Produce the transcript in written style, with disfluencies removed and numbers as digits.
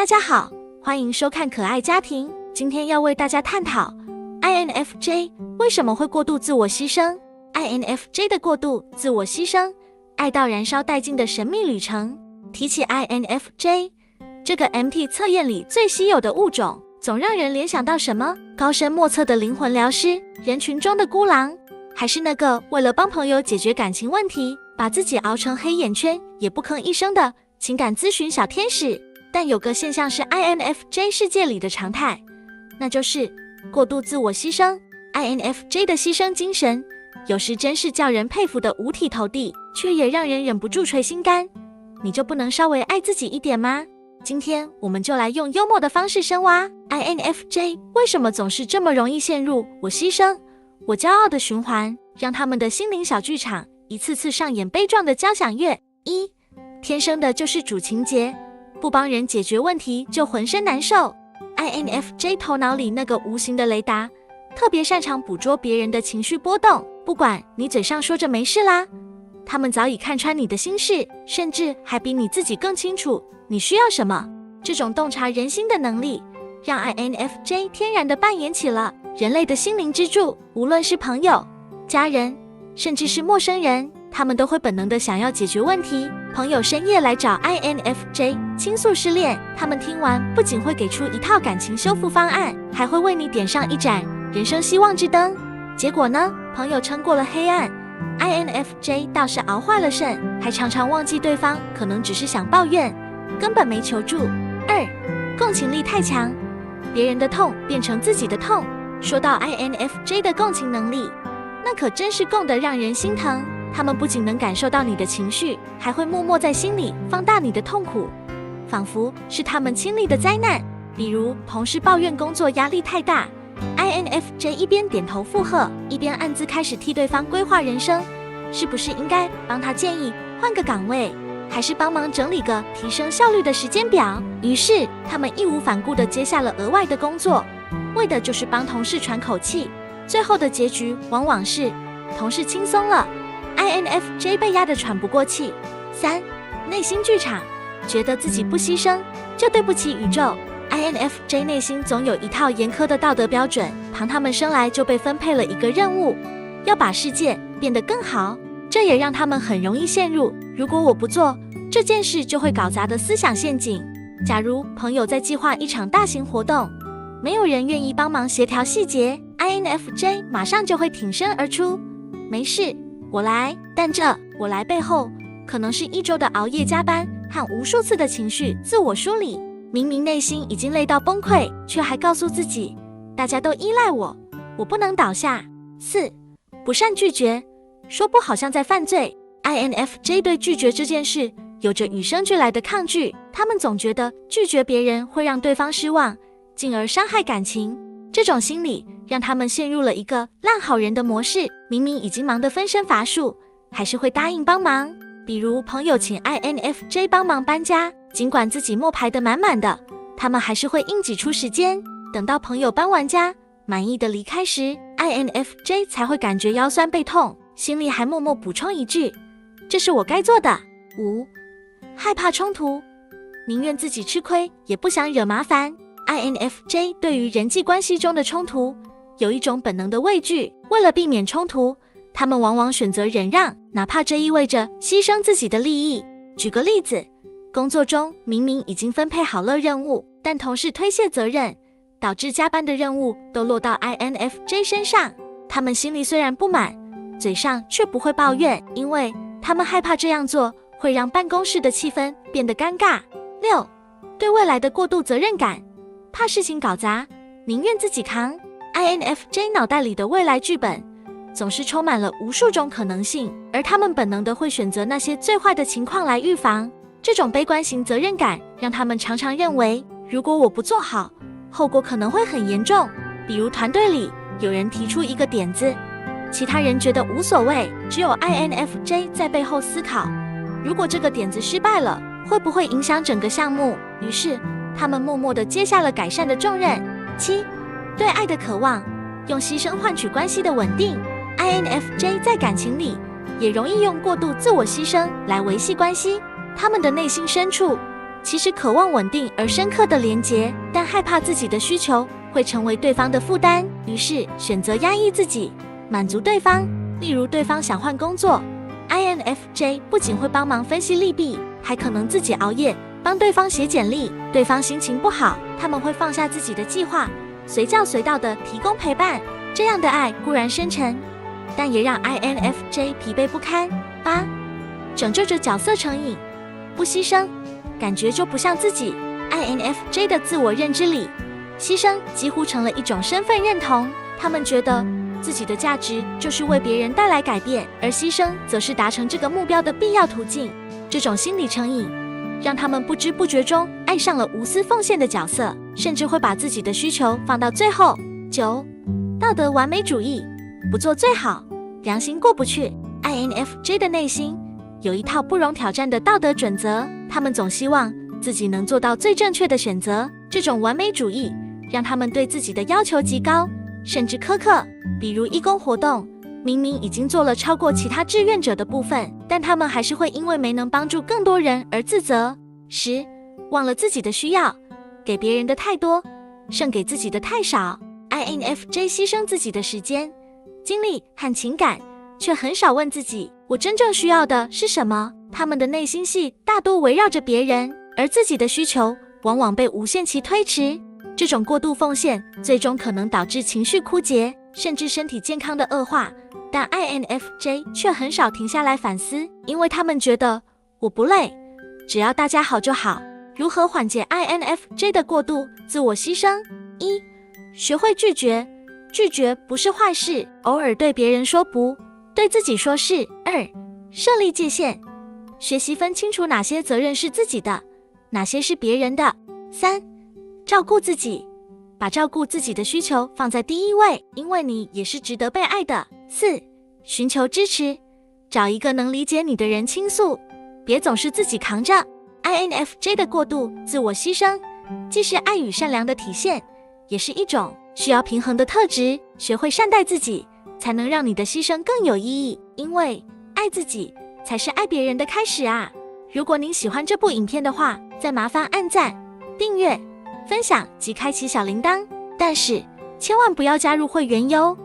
大家好，欢迎收看可爱家庭。今天要为大家探讨 INFJ 为什么会过度自我牺牲。INFJ 的过度自我牺牲，爱到燃烧殆尽的神秘旅程。提起 INFJ 这个 MT 测验里最稀有的物种，总让人联想到什么？高深莫测的灵魂疗师，人群中的孤狼，还是那个为了帮朋友解决感情问题，把自己熬成黑眼圈也不吭一声的情感咨询小天使？但有个现象是 INFJ 世界里的常态，那就是过度自我牺牲。INFJ 的牺牲精神，有时真是叫人佩服的五体投地，却也让人忍不住捶心肝。你就不能稍微爱自己一点吗？今天我们就来用幽默的方式深挖 INFJ 为什么总是这么容易陷入我牺牲、我骄傲的循环，让他们的心灵小剧场一次次上演悲壮的交响乐。一、天生的救世主情节，不帮人解决问题就浑身难受。INFJ 头脑里那个无形的雷达，特别擅长捕捉别人的情绪波动，不管你嘴上说着没事啦，他们早已看穿你的心事，甚至还比你自己更清楚你需要什么。这种洞察人心的能力，让 INFJ 天然地扮演起了人类的心灵支柱。无论是朋友、家人，甚至是陌生人，他们都会本能地想要解决问题。朋友深夜来找 INFJ 倾诉失恋，他们听完不仅会给出一套感情修复方案，还会为你点上一盏人生希望之灯。结果呢，朋友撑过了黑暗， INFJ 倒是熬坏了肾，还常常忘记对方可能只是想抱怨，根本没求助。二、共情力太强，别人的痛变成自己的痛。说到 INFJ 的共情能力，那可真是共得让人心疼。他们不仅能感受到你的情绪，还会默默在心里放大你的痛苦，仿佛是他们亲历的灾难。比如同事抱怨工作压力太大， INFJ 一边点头附和，一边暗自开始替对方规划人生，是不是应该帮他建议换个岗位，还是帮忙整理个提升效率的时间表。于是他们义无反顾地接下了额外的工作，为的就是帮同事喘口气。最后的结局往往是同事轻松了， INFJ 被压得喘不过气。三、内心剧场，觉得自己不牺牲就对不起宇宙。 INFJ 内心总有一套严苛的道德标准，旁他们生来就被分配了一个任务，要把世界变得更好。这也让他们很容易陷入如果我不做这件事就会搞砸的思想陷阱。假如朋友在计划一场大型活动，没有人愿意帮忙协调细节， INFJ 马上就会挺身而出，没事，我来。但这我来背后，可能是一周的熬夜加班和无数次的情绪自我梳理。明明内心已经累到崩溃，却还告诉自己大家都依赖我，我不能倒下。四、不善拒绝，说不好像在犯罪。 INFJ 对拒绝这件事有着与生俱来的抗拒，他们总觉得拒绝别人会让对方失望，进而伤害感情。这种心理让他们陷入了一个烂好人的模式，明明已经忙得分身乏术，还是会答应帮忙。比如朋友请 INFJ 帮忙搬家，尽管自己默排得满满的，他们还是会硬挤出时间。等到朋友搬完家，满意的离开时， INFJ 才会感觉腰酸背痛，心里还默默补充一句，这是我该做的。五、害怕冲突，宁愿自己吃亏，也不想惹麻烦。INFJ 对于人际关系中的冲突有一种本能的畏惧，为了避免冲突，他们往往选择忍让，哪怕这意味着牺牲自己的利益。举个例子，工作中明明已经分配好了任务，但同事推卸责任，导致加班的任务都落到 INFJ 身上。他们心里虽然不满，嘴上却不会抱怨，因为他们害怕这样做会让办公室的气氛变得尴尬。六、对未来的过度责任感，怕事情搞砸，宁愿自己扛。 INFJ 脑袋里的未来剧本总是充满了无数种可能性，而他们本能的会选择那些最坏的情况来预防。这种悲观型责任感让他们常常认为，如果我不做好，后果可能会很严重。比如团队里有人提出一个点子，其他人觉得无所谓，只有 INFJ 在背后思考，如果这个点子失败了，会不会影响整个项目？于是他们默默地接下了改善的重任。七、对爱的渴望，用牺牲换取关系的稳定。 INFJ 在感情里也容易用过度自我牺牲来维系关系，他们的内心深处其实渴望稳定而深刻的连结，但害怕自己的需求会成为对方的负担，于是选择压抑自己，满足对方。例如，对方想换工作， INFJ 不仅会帮忙分析利弊，还可能自己熬夜帮对方写简历。对方心情不好，他们会放下自己的计划，随叫随到地提供陪伴。这样的爱固然深沉，但也让 INFJ 疲惫不堪。8. 拯救着角色成瘾，不牺牲，感觉就不像自己。INFJ 的自我认知里，牺牲几乎成了一种身份认同。他们觉得自己的价值就是为别人带来改变，而牺牲则是达成这个目标的必要途径。这种心理成瘾，让他们不知不觉中爱上了无私奉献的角色，甚至会把自己的需求放到最后。9. 道德完美主义，不做最好，良心过不去。INFJ 的内心有一套不容挑战的道德准则，他们总希望自己能做到最正确的选择。这种完美主义让他们对自己的要求极高，甚至苛刻。比如义工活动，明明已经做了超过其他志愿者的部分，但他们还是会因为没能帮助更多人而自责。10. 忘了自己的需要，给别人的太多，剩给自己的太少。INFJ 牺牲自己的时间、精力和情感，却很少问自己，我真正需要的是什么？他们的内心戏大多围绕着别人，而自己的需求往往被无限期推迟。这种过度奉献最终可能导致情绪枯竭，甚至身体健康的恶化。但 INFJ 却很少停下来反思，因为他们觉得我不累，只要大家好就好。如何缓解 INFJ 的过度自我牺牲？1. 学会拒绝，拒绝不是坏事，偶尔对别人说不，对自己说是。2. 设立界限，学习分清楚哪些责任是自己的，哪些是别人的。3. 照顾自己，把照顾自己的需求放在第一位，因为你也是值得被爱的。4. 寻求支持，找一个能理解你的人倾诉，别总是自己扛着。INFJ 的过度自我牺牲，既是爱与善良的体现，也是一种需要平衡的特质。学会善待自己，才能让你的牺牲更有意义，因为爱自己才是爱别人的开始啊！如果您喜欢这部影片的话，再麻烦按赞、订阅、分享及开启小铃铛，但是千万不要加入会员哟。